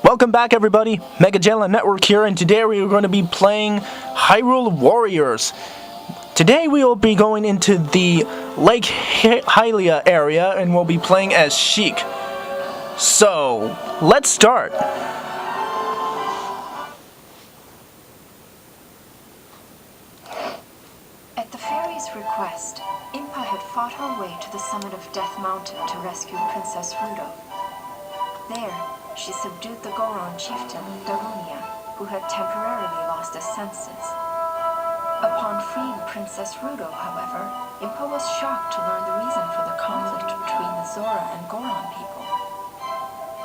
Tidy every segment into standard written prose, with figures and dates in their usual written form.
Welcome back, everybody. Mega Jalen Network here, and today we are going to be playing Hyrule Warriors. Today we will be going into the Lake Hylia area, and we'll be playing as Sheik. So, let's start. At the fairy's request, Impa had fought her way to the summit of Death Mountain to rescue Princess Ruto. There, she subdued the Goron chieftain, Darunia, who had temporarily lost his senses. Upon freeing Princess Ruto, however, Impa was shocked to learn the reason for the conflict between the Zora and Goron people.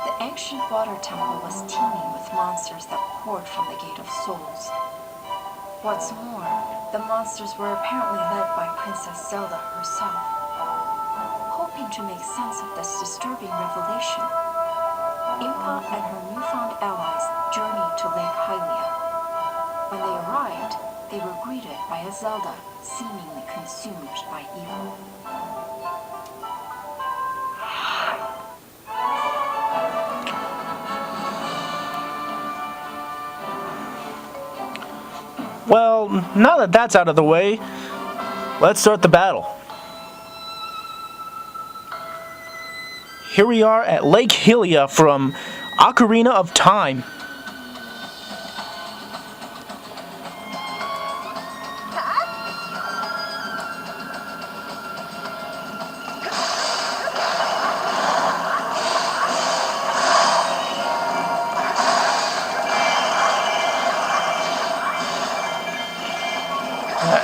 The ancient water temple was teeming with monsters that poured from the Gate of Souls. What's more, the monsters were apparently led by Princess Zelda herself. Hoping to make sense of this disturbing revelation, Impa and her newfound allies journeyed to Lake Hylia. When they arrived, they were greeted by a Zelda seemingly consumed by evil. Well, now that that's out of the way, let's start the battle. Here we are at Lake Hylia from Ocarina of Time.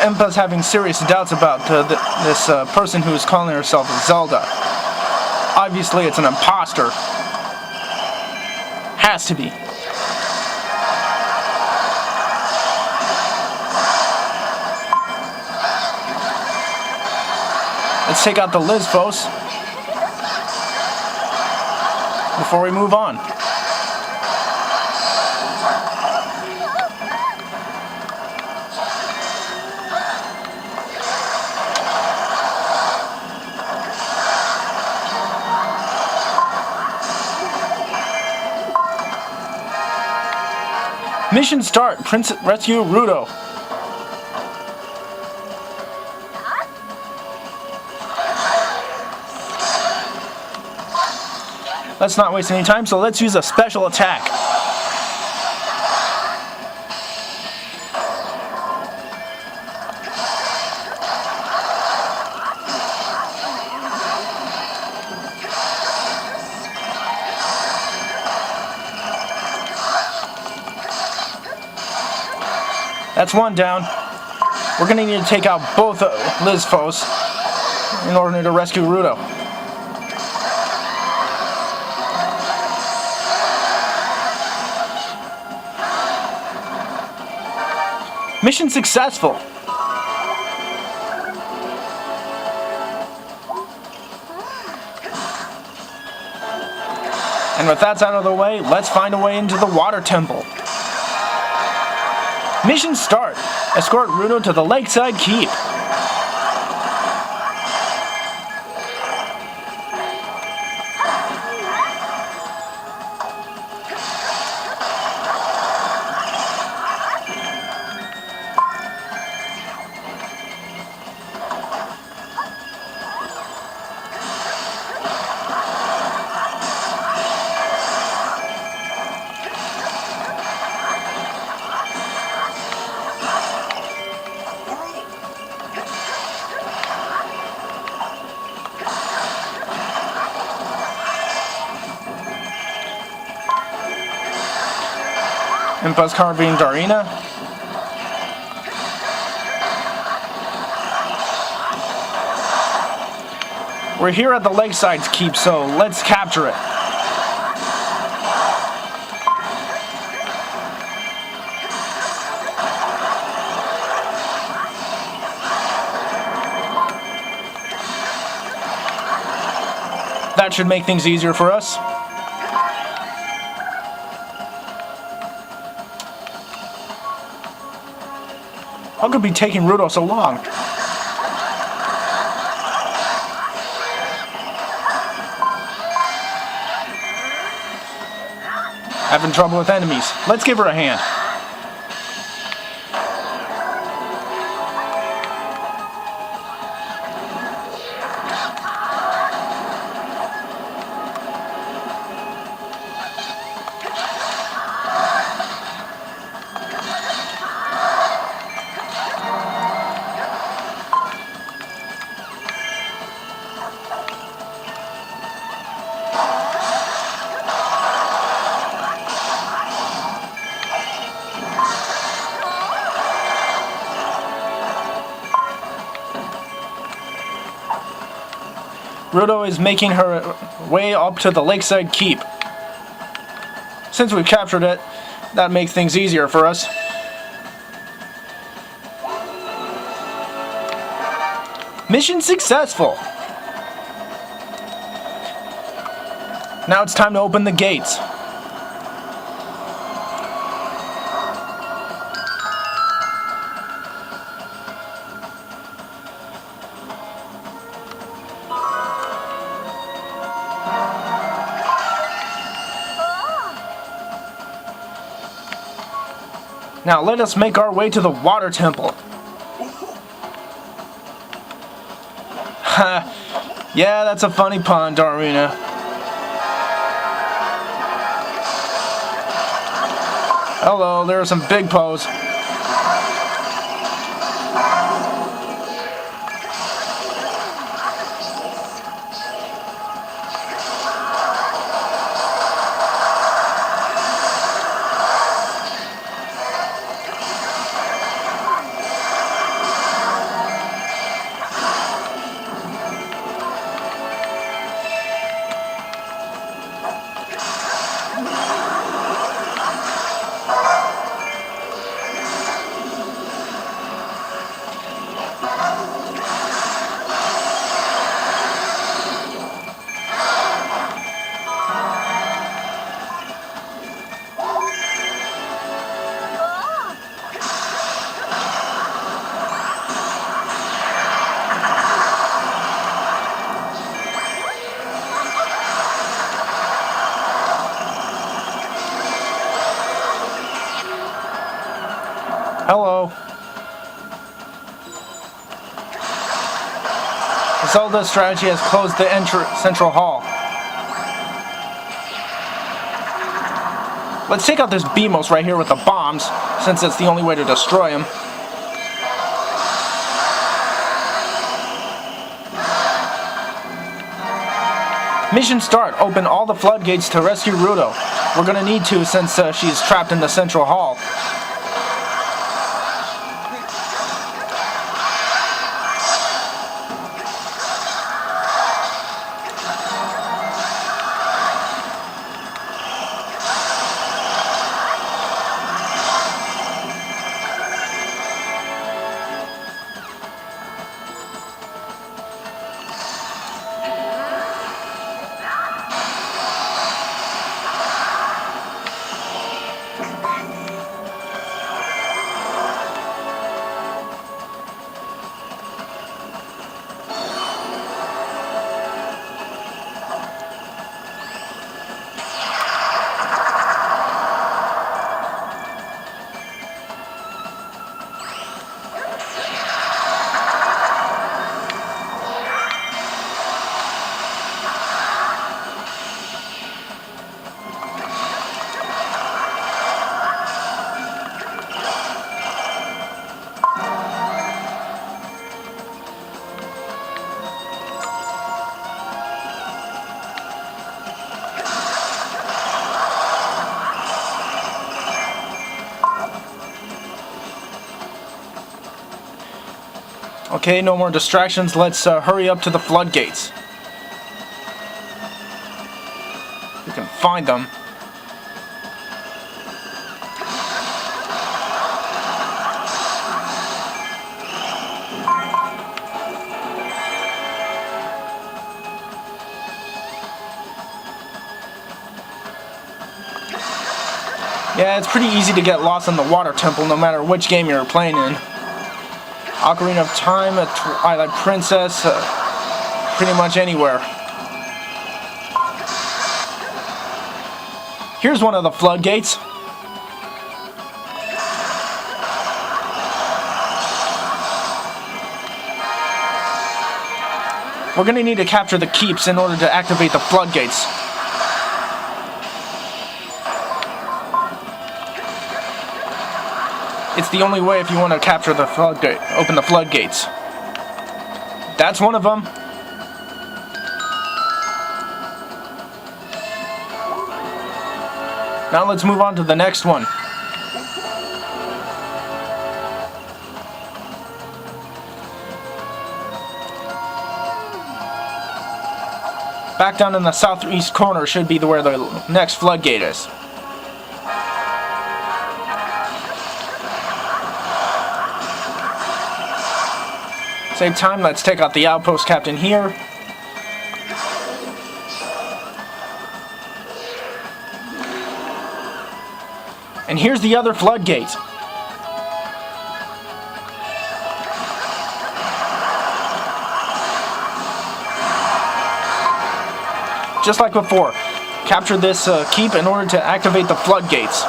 Impa's having serious doubts about this person who is calling herself Zelda. Obviously, it's an imposter. Has to be. Let's take out the Lizphos before we move on. Mission start. Rescue Ruto. Let's not waste any time, so let's use a special attack. That's one down. We're going to need to take out both Lizphos in order to rescue Ruto. Mission successful. And with that out of the way, let's find a way into the water temple. Mission start. Escort Ruto to the lakeside keep. Impa's carving Darina. We're here at the lakeside keep, so let's capture it. That should make things easier for us. How could it be taking Ruto so long? Having trouble with enemies. Let's give her a hand. Rudo is making her way up to the lakeside keep. Since we've captured it, that makes things easier for us. Mission successful! Now it's time to open the gates. Now let us make our way to the water temple. Ha! Yeah, that's a funny pun, Daruna. Hello, there are some big pose. Hello. Zelda's strategy has closed the central hall. Let's take out this Beamos right here with the bombs, since it's the only way to destroy him. Mission start. Open all the floodgates to rescue Rudo. We're gonna need to since she's trapped in the central hall. Okay, no more distractions. Let's hurry up to the floodgates. We can find them. Yeah, it's pretty easy to get lost in the water temple no matter which game you're playing in. Ocarina of Time, Twilight Princess, pretty much anywhere. Here's one of the floodgates. We're going to need to capture the keeps in order to activate the floodgates. It's the only way if you want to capture the floodgate, open the floodgates. That's one of them. Now let's move on to the next one. Back down in the southeast corner should be where the next floodgate is. Same time, let's take out the outpost captain here. And here's the other floodgate. Just like before, capture this keep in order to activate the floodgates.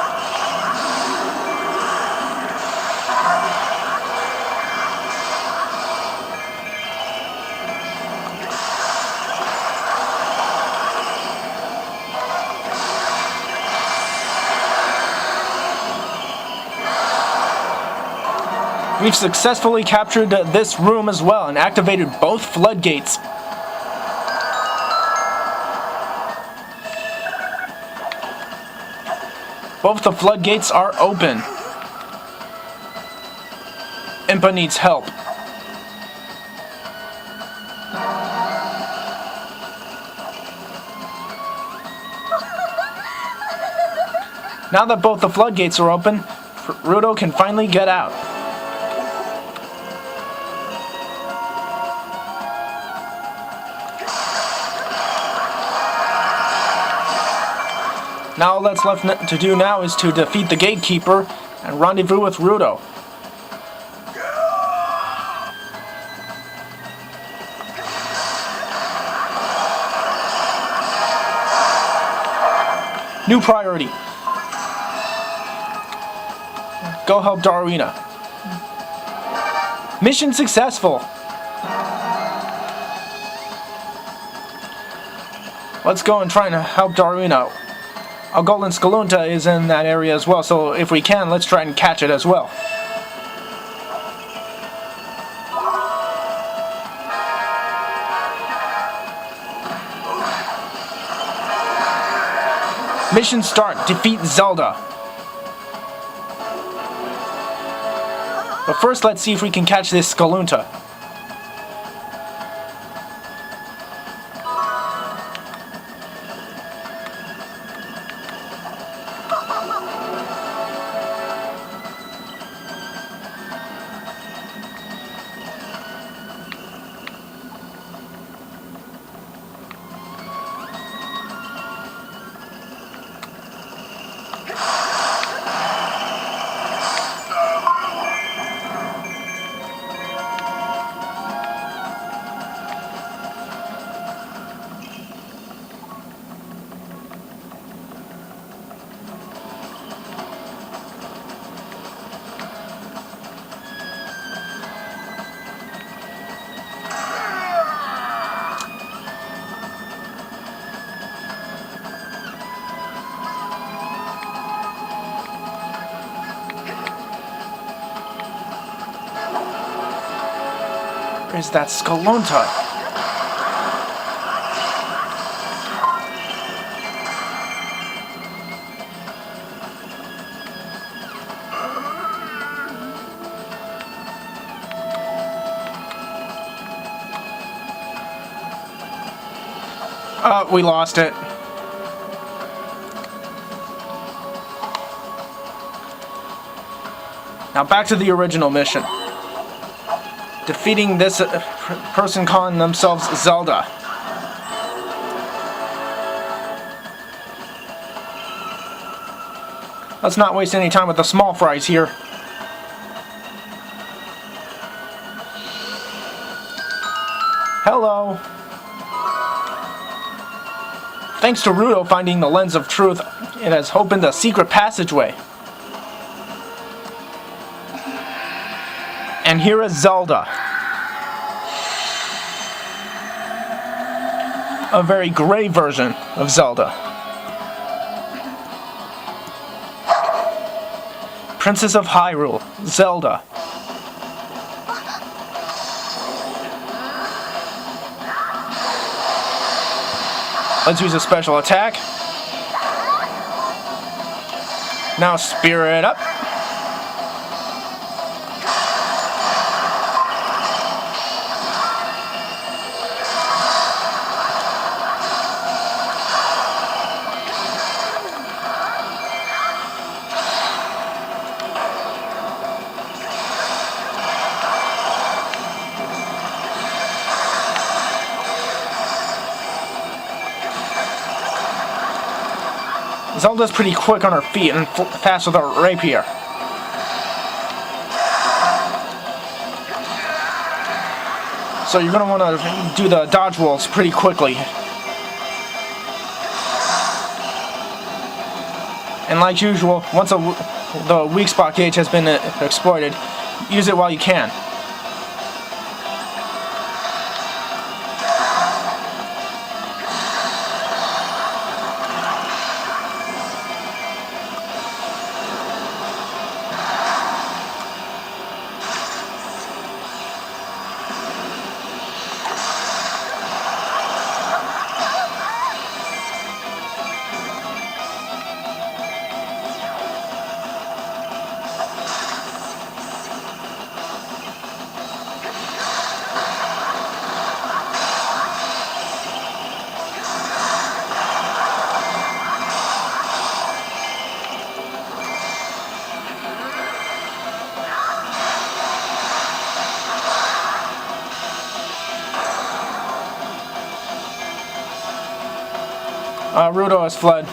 We've successfully captured this room as well and activated both floodgates. Both the floodgates are open. Impa needs help. Now that both the floodgates are open, Rudo can finally get out. Now all that's left to do now is to defeat the gatekeeper and rendezvous with Rudo. New priority. Go help Darwina. Mission successful. Let's go and try and help Darwina. A golden Skalunta is in that area as well, so if we can, let's try and catch it as well. Mission start, defeat Zelda. But first, let's see if we can catch this Skalunta. Where's that Skalunta? We lost it. Now back to the original mission. Defeating this person calling themselves Zelda. Let's not waste any time with the small fries here. Hello. Thanks to Rudo finding the lens of truth, it has opened a secret passageway. And here is Zelda. A very gray version of Zelda. Princess of Hyrule, Zelda. Let's use a special attack. Now spirit up. Zelda's pretty quick on her feet and fast with her rapier. So you're going to want to do the dodge rolls pretty quickly. And like usual, once the weak spot gauge has been exploited, use it while you can. Rudo has fled.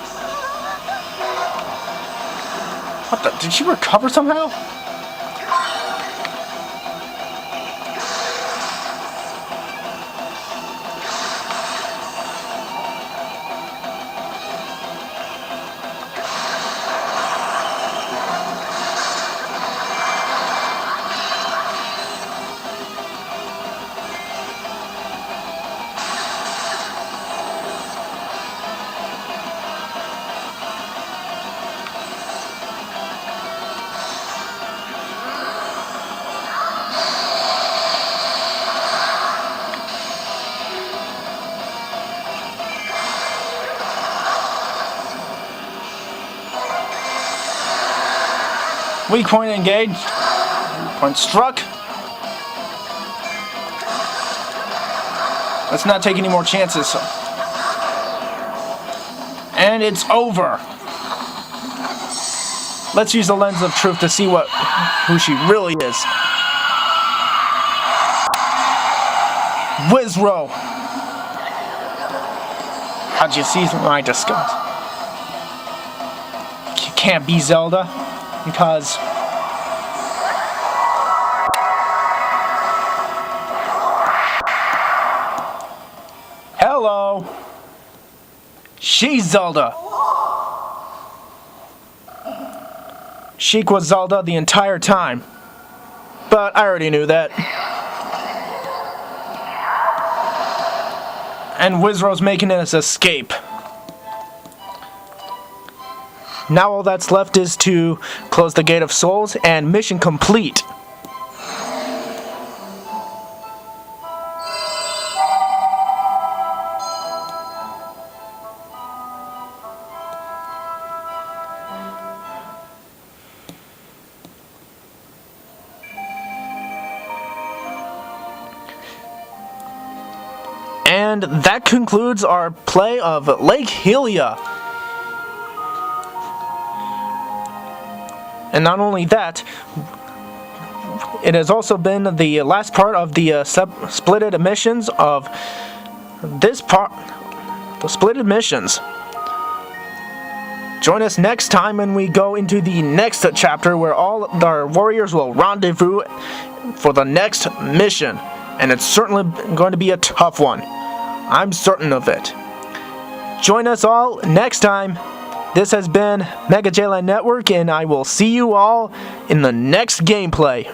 What the? Did she recover somehow? Weak point engaged. Point struck. Let's not take any more chances. And it's over. Let's use the lens of truth to see who she really is. Wizro. How'd you see my disgust? You can't be Zelda. Because hello, she's Zelda. Sheik was Zelda the entire time, but I already knew that. And Wizro's making his escape. Now all that's left is to close the Gate of Souls, and mission complete. And that concludes our play of Lake Hylia. And not only that, it has also been the last part of the splitted missions of this part, the splitted missions. Join us next time when we go into the next chapter where all our warriors will rendezvous for the next mission. And it's certainly going to be a tough one. I'm certain of it. join us all next time. This has been Mega J Network, and I will see you all in the next gameplay.